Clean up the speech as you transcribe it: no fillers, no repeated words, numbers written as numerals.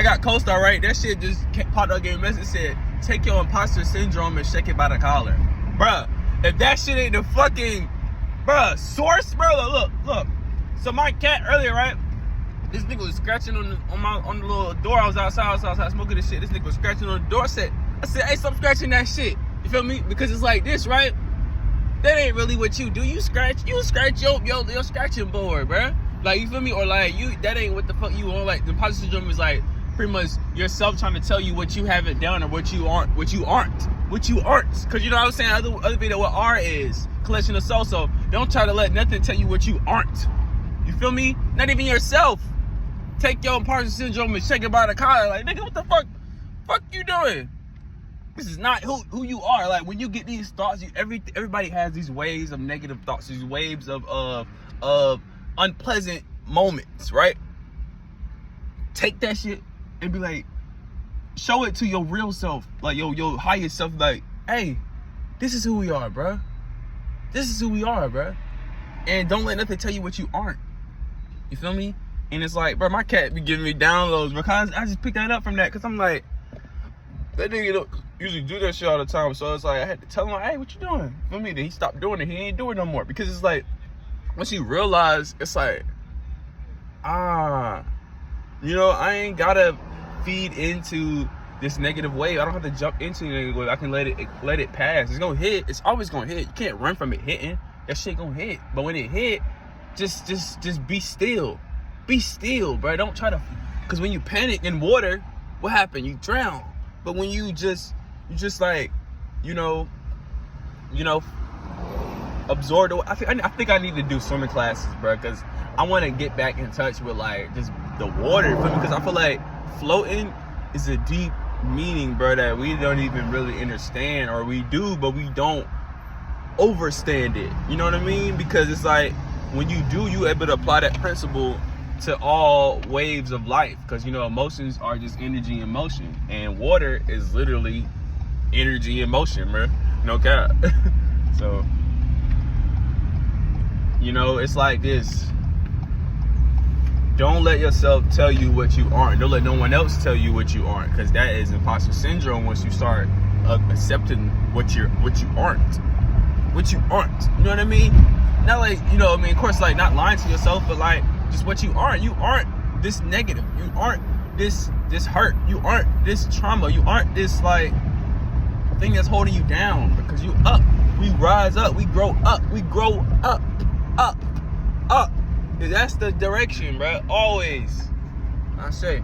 got CoStar, right? That shit just popped up, gave a message, said, take your imposter syndrome and shake it by the collar. Bruh, if that shit ain't the fucking, bruh, source, bro, look. So my cat earlier, right? This nigga was scratching on the little door. I was outside smoking this shit. This nigga was scratching on the door. I said, hey, stop scratching that shit. You feel me? Because it's like this, right? That ain't really what you do. You scratch your scratching board, bruh. Like, you feel me? Or like, that ain't what the fuck you on. Like, the imposter syndrome is like pretty much yourself trying to tell you what you haven't done or what you aren't. Cause you know what I'm saying? Other video, what R is collection of soul. So don't try to let nothing tell you what you aren't. You feel me? Not even yourself. Take your imposter syndrome and shake it by the collar. Like, nigga, what the fuck you doing? This is not who you are. Like, when you get these thoughts, everybody has these waves of negative thoughts, these waves of unpleasant moments, right? Take that shit and be like, show it to your real self, like your higher self, like, hey, this is who we are, bro. This is who we are, bro. And don't let nothing tell you what you aren't. You feel me? And it's like, bro, my cat be giving me downloads because I just picked that up from that, because I'm like, that nigga don't usually do that shit all the time. So it's like, I had to tell him, like, hey, what you doing? You feel me? Then he stopped doing it. He ain't doing it no more. Because it's like, once you realize, it's like, you know, I ain't gotta feed into this negative wave. I don't have to jump into the negative wave. I can let it pass. It's gonna hit. It's always gonna hit. You can't run from it hitting. That shit gonna hit. But when it hit, just be still. Be still, bro. Don't try to, because when you panic in water, what happened? You drown. But when you just like, you know, absorb the, I think I need to do swimming classes, bro, because I want to get back in touch with like just the water, because I feel like floating is a deep meaning, bro, that we don't even really understand, or we do, but we don't overstand it. You know what I mean? Because it's like, when you do, you able to apply that principle to all waves of life, because, you know, emotions are just energy in motion, and water is literally energy in motion, bro. No cap. So, you know, it's like this. Don't let yourself tell you what you aren't. Don't let no one else tell you what you aren't, because that is imposter syndrome. Once you start accepting what you aren't. What you aren't. You know what I mean? Not like, you know, I mean, of course, like, not lying to yourself, but like, just what you aren't. You aren't this negative. You aren't this hurt. You aren't this trauma. You aren't this like thing that's holding you down, because you up. We rise up. We grow up. We grow up. Up. That's the direction, bro. Always. I say.